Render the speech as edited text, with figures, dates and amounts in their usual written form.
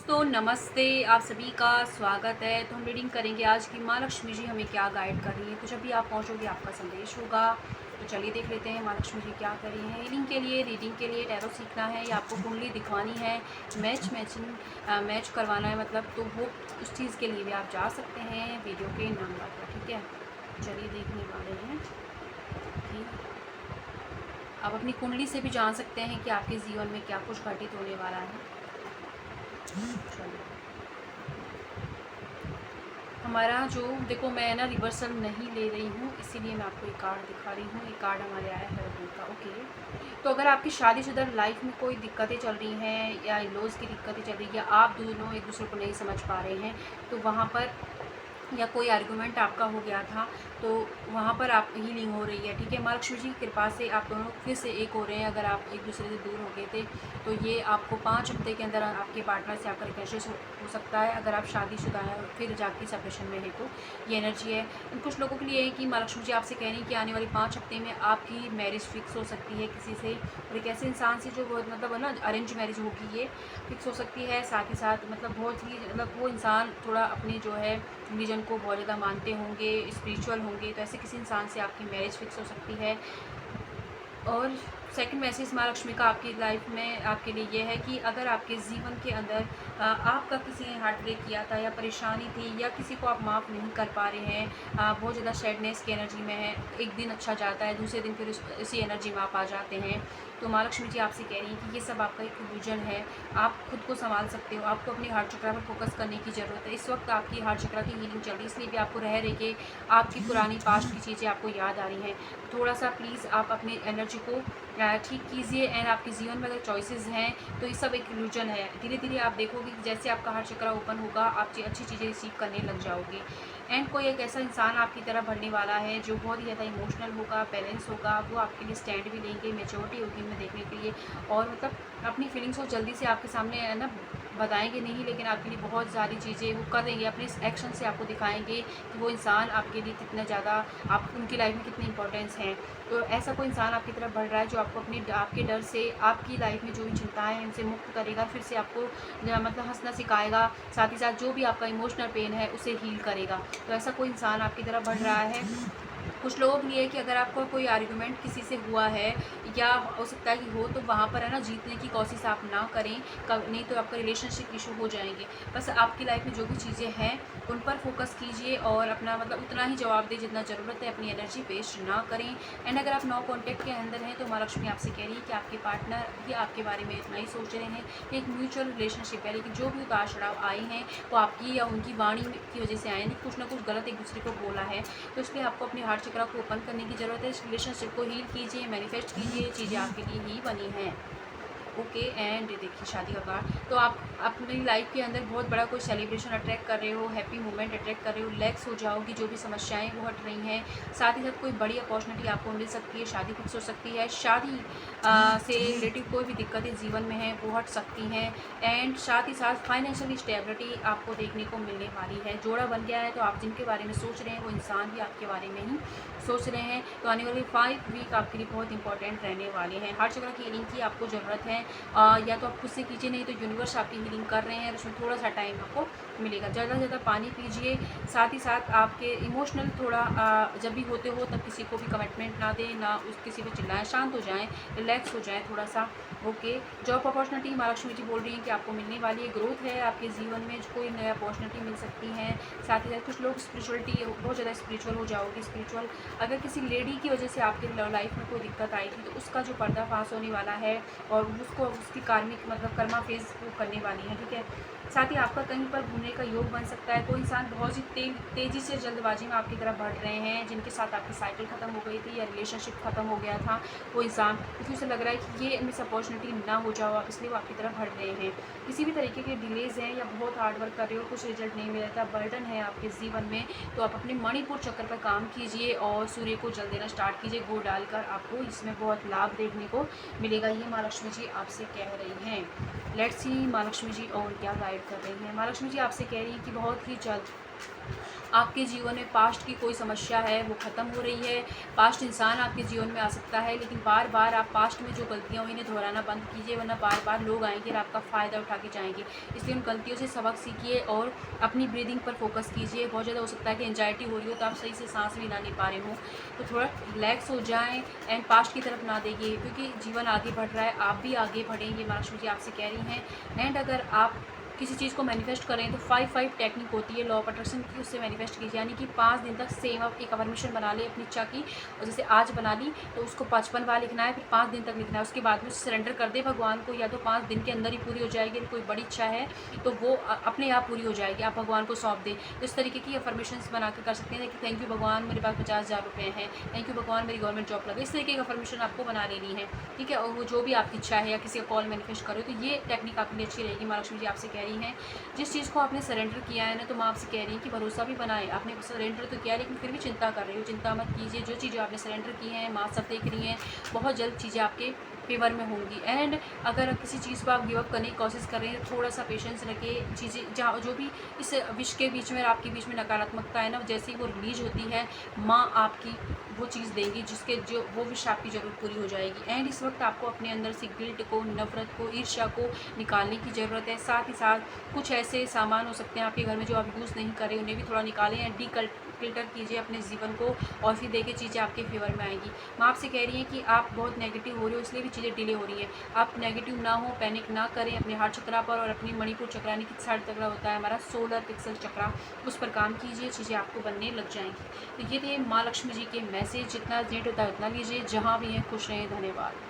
दोस्तों नमस्ते, आप सभी का स्वागत है। तो हम रीडिंग करेंगे आज की माँ लक्ष्मी जी हमें क्या गाइड कर रही है। तो जब भी आप पहुंचोगे आपका संदेश होगा। तो चलिए देख लेते हैं माँ लक्ष्मी जी क्या कर रही हैं। रीडिंग के लिए, रीडिंग के लिए टैरो सीखना है या आपको कुंडली दिखवानी है, मैच करवाना है मतलब, तो वो उस चीज़ के लिए भी आप जा सकते हैं वीडियो के नंबर पर। ठीक है, चलिए देखने वाले हैं कि आप अपनी कुंडली से भी जान सकते हैं कि आपके जीवन में क्या कुछ घटित होने वाला है। चलिए, हमारा जो देखो, मैं ना रिवर्सल नहीं ले रही हूँ, इसीलिए मैं आपको एक कार्ड दिखा रही हूँ। एक कार्ड हमारे आया है रघु का। ओके, तो अगर आपकी शादीशुदा लाइफ में कोई दिक्कतें चल रही हैं या लॉज की दिक्कतें चल रही है या आप दोनों एक दूसरे को नहीं समझ पा रहे हैं, तो वहाँ पर या कोई आर्गुमेंट आपका हो गया था, तो वहाँ पर आप हीलिंग हो रही है। ठीक है, माँ लक्ष्मी जी की कृपा से आप दोनों फिर से एक हो रहे हैं। अगर आप एक दूसरे से दूर हो गए थे तो ये आपको 5 हफ्ते के अंदर आपके पार्टनर से आपका रिकन्सिलिएशन हो सकता है। अगर आप शादीशुदा हैं और फिर जाके सेपरेशन में है तो ये एनर्जी है। कुछ लोगों के लिए है कि माँ लक्ष्मी जी आपसे कह रही हैं कि आने वाली 5 हफ्ते में आपकी मैरिज फिक्स हो सकती है किसी से, और एक ऐसे इंसान से जो बहुत मतलब है ना, अरेंज मैरिज होगी, ये फिक्स हो सकती है। साथ ही साथ मतलब बहुत ही मतलब वो इंसान थोड़ा अपनी जो है रिलीजन को बहुत ज़्यादा मानते होंगे, स्पिरिचुअल होंगे, तो ऐसे किसी इंसान से आपकी मैरिज फिक्स हो सकती है। और सेकंड मैसेज माँ लक्ष्मी का आपकी लाइफ में आपके लिए ये है कि अगर आपके जीवन के अंदर आपका किसी ने हार्ट ब्रेक किया था या परेशानी थी या किसी को आप माफ़ नहीं कर पा रहे हैं, बहुत ज़्यादा सैडनेस की एनर्जी में है, एक दिन अच्छा जाता है, दूसरे दिन फिर इसी एनर्जी में आप आ जाते हैं, तो माँ लक्ष्मी जी आपसे कह रही हैं कि ये सब आपका एक इल्यूजन है। आप खुद को संभाल सकते हो, आपको अपनी हार्ट चक्र पर फोकस करने की ज़रूरत है। इस वक्त आपकी हार्ट चक्र की हीलिंग चल रही है, इसलिए भी आपको रह रहे के आपकी पुरानी पास्ट की चीज़ें आपको याद आ रही हैं। थोड़ा सा प्लीज़ आप अपनी एनर्जी को ठीक कीजिए। एंड आपके जीवन में अगर चॉइसेस हैं तो ये सब एक इल्यूजन है। धीरे धीरे आप देखोगे कि जैसे आपका हार्ट चक्र ओपन होगा, आप अच्छी चीज़ें रिसीव करने लग जाओगे। एंड कोई एक ऐसा इंसान आपकी तरफ बढ़ने वाला है जो बहुत ही ज़्यादा इमोशनल होगा, बैलेंस होगा, वो आपके लिए स्टैंड भी लेंगे, मेच्योरिटी होगी उनमें देखने के लिए, और मतलब अपनी फीलिंग्स को जल्दी से आपके सामने है ना बताएंगे नहीं, लेकिन आपके लिए बहुत सारी चीज़ें वो कर देंगे, अपने एक्शन से आपको दिखाएंगे कि वो इंसान आपके लिए कितना ज़्यादा, आप उनकी लाइफ में कितनी इंपॉर्टेंस है। तो ऐसा कोई इंसान आपकी तरफ बढ़ रहा है जो आपको आपके डर से, आपकी लाइफ में जो भी चिंताएं हैं उनसे मुक्त करेगा, फिर से आपको मतलब हंसना सिखाएगा, साथ ही साथ जो भी आपका इमोशनल पेन है उसे हील करेगा। तो ऐसा कोई इंसान आपकी तरफ बढ़ रहा है। कुछ लोगों के लिए कि अगर आपको कोई आर्गुमेंट किसी से हुआ है या हो सकता है कि हो, तो वहाँ पर है ना जीतने की कोशिश आप ना करें, नहीं तो आपका रिलेशनशिप इशू हो जाएंगे। बस आपकी लाइफ में जो भी चीज़ें हैं उन पर फोकस कीजिए और अपना मतलब उतना ही जवाब दें जितना ज़रूरत है, अपनी एनर्जी वेस्ट ना करें। एंड अगर आप नो कॉन्टैक्ट के अंदर हैं तो माँ लक्ष्मी आपसे कह रही है कि आपके पार्टनर भी आपके बारे में इतना ही सोच रहे हैं कि एक म्यूचुअल रिलेशनशिप है, लेकिन जो भी उतार चढ़ाव आए हैं वो आपकी या उनकी वाणी की वजह से आए हैं, कुछ ना कुछ गलत एक दूसरे को बोला है। तो इसलिए आपको अपनी हार्ट चक्र को ओपन करने की ज़रूरत है। इस रिलेशनशिप को हील कीजिए, मैनिफेस्ट कीजिए, चीज़ें आपके लिए ही बनी हैं। ओके, एंड देखिए शादी का कार्ड, तो आप अपनी लाइफ के अंदर बहुत बड़ा कोई सेलिब्रेशन अट्रैक्ट कर रहे हो, हैप्पी मोमेंट अट्रैक्ट कर रहे हो, रिलैक्स हो जाओगी, जो भी समस्याएं वो हट रही हैं। साथ ही साथ कोई बड़ी अपॉर्चुनिटी आपको मिल सकती है, शादी फिक्स हो सकती है, शादी से रिलेटिव कोई भी दिक्कतें जीवन में हैं वो हट सकती हैं। एंड साथ ही साथ फाइनेंशियल स्टेबिलिटी आपको देखने को मिलने वाली है। जोड़ा बन गया है तो आप जिनके बारे में सोच रहे हैं वो इंसान भी आपके बारे में ही सोच रहे हैं। तो आने वाले 5 वीक आपके लिए बहुत इंपॉर्टेंट रहने वाले हैं। हर जगह की हीलिंग की आपको ज़रूरत है, या तो आप खुद से कीजिए, नहीं तो यूनिवर्स आपकी हीलिंग कर रहे हैं, उसमें थोड़ा सा टाइम आपको मिलेगा। ज़्यादा से ज़्यादा पानी पीजिए। साथ ही साथ आपके इमोशनल थोड़ा जब भी होते हो तब किसी को भी कमिटमेंट ना दें, ना उस किसी पे चिल्लाएं, शांत हो जाएं, रिलैक्स हो जाएं थोड़ा सा। ओके, जॉब अपॉर्चुनिटी माँ लक्ष्मी जी बोल रही हैं कि आपको मिलने वाली है, ग्रोथ है आपके जीवन में, कोई नया अपॉर्चुनिटी मिल सकती है। साथ ही साथ कुछ लोग स्पिरिचुअलिटी, बहुत ज़्यादा स्पिरिचुअल हो जाओगे, स्पिरिचुअल। अगर किसी लेडी की वजह से आपके लाइफ में कोई दिक्कत आई थी तो उसका जो पर्दाफाश होने वाला है और उसको उसकी कार्मिक मतलब कर्मा फेज वो करने वाली है। ठीक है, साथ ही आपका कहीं पर घूमने का योग बन सकता है। कोई इंसान बहुत ही तेज़ी से जल्दबाजी में आपकी तरफ बढ़ रहे हैं, जिनके साथ आपकी साइकिल ख़त्म हो गई थी या रिलेशनशिप ख़त्म हो गया था वो इंसान, क्योंकि उसे लग रहा है कि ये मिस अपॉर्चुनिटी ना हो जाओ आप, इसलिए वो आपकी तरफ बढ़ रहे हैं। किसी भी तरीके के डिलेज़ हैं या बहुत हार्ड वर्क कर रहे हो, कुछ रिजल्ट नहीं मिल रहा, बर्डन है आपके जीवन में, तो आप अपने मणिपुर चक्र पर काम कीजिए और सूर्य को जल देना स्टार्ट कीजिए, गुड़ डालकर, आपको इसमें बहुत लाभ देखने को मिलेगा। ये माँ लक्ष्मी जी आप आपसे कह रही हैं। लेट्स सी माँ लक्ष्मी जी और क्या गाइड कर रही हैं। माँ लक्ष्मी जी आपसे कह रही हैं कि बहुत ही जल्द आपके जीवन में पास्ट की कोई समस्या है वो ख़त्म हो रही है। पास्ट इंसान आपके जीवन में आ सकता है, लेकिन बार बार आप पास्ट में जो गलतियाँ हुई इन्हें दोहराना बंद कीजिए, वरना बार बार लोग आएंगे और आपका फ़ायदा उठा के जाएंगे। इसलिए उन गलतियों से सबक सीखिए और अपनी ब्रीदिंग पर फोकस कीजिए। बहुत ज़्यादा हो सकता है कि एंजाइटी हो रही हो तो आप सही से सांस भी ना ले पा रहे हो, तो थोड़ा रिलैक्स हो जाएँ एंड पास्ट की तरफ ना देखिए, क्योंकि जीवन आगे बढ़ रहा है, आप भी आगे बढ़ें, ये माँ लक्ष्मी जी आपसे कह रही हैं। एंड अगर आप किसी चीज़ को मैनिफेस्ट करें तो 5-5 टेक्निक होती है लॉ ऑफ अट्रैक्शन की, उससे मैनिफेस्ट कीजिए। यानी कि 5 दिन तक सेम आप एक अफर्मेशन बना लें अपनी इच्छा की, और जैसे आज बना ली तो उसको 55 बार लिखना है, फिर 5 दिन तक लिखना है। उसके बाद में उसे सरेंडर कर दे भगवान को, या तो 5 दिन के अंदर ही पूरी हो जाएगी। कोई बड़ी इच्छा है तो वो अपने आप पूरी हो जाएगी, आप भगवान को सौंप दें। तो इस तरीके की अफर्मेशन बना कर सकते हैं कि थैंक यू भगवान मेरे पास 50,000 रुपये हैं, थैंक यू भगवान मेरी गवर्नमेंट जॉब लगे। इस तरीके की अफर्मेशन आपको बना लेनी है, ठीक है। और वो जो भी आपकी इच्छा है या किसी का कॉल मैनिफेस्ट करो, तो ये टेक्निक आपके लिए अच्छी रहेगी। माँ लक्ष्मी जी आपसे कह रही हैं जिस चीज़ को आपने सरेंडर किया है ना, तो माँ आपसे कह रही है कि भरोसा भी बनाए। आपने सरेंडर तो किया है लेकिन फिर भी चिंता कर रही हो, चिंता मत कीजिए। जो चीज़ें आपने सरेंडर की हैं माँ सब देख रही हैं, बहुत जल्द चीज़ें आपके फेवर में होंगी। एंड अगर किसी चीज़ को आप गिव अप करने की कोशिश कर रहे हैं तो थोड़ा सा पेशेंस रखें। चीज़ें जहाँ जो भी इस विश के बीच में और आपके बीच में नकारात्मकता है ना, जैसे ही वो रिलीज होती है माँ आपकी वो चीज़ देंगी जिसके जो वो विश आपकी ज़रूरत पूरी हो जाएगी। एंड इस वक्त आपको अपने अंदर से गिल्ट को, नफरत को, ईर्ष्या को निकालने की ज़रूरत है। साथ ही साथ कुछ ऐसे सामान हो सकते हैं आपके घर में जो आप यूज़ नहीं कर रहे, उन्हें भी थोड़ा निकालें या फिल्टर कीजिए अपने जीवन को, और फिर देखिए चीज़ें आपके फेवर में आएंगी। माँ आपसे कह रही हैं कि आप बहुत नेगेटिव हो रहे हो, इसलिए भी चीज़ें डिले हो रही हैं। आप नेगेटिव ना हो, पैनिक ना करें। अपने हार्ट चक्रा पर और अपनी मणिपुर चक्रा यानी कि साढ़े चक्रा होता है हमारा सोलर पिक्सल चक्रा, उस पर काम कीजिए, चीज़ें आपको बनने लग जाएंगी। तो ये थे माँ लक्ष्मी जी के मैसेज। जितना नेट होता है उतना लीजिए, जहाँ भी हैं खुश रहें। धन्यवाद।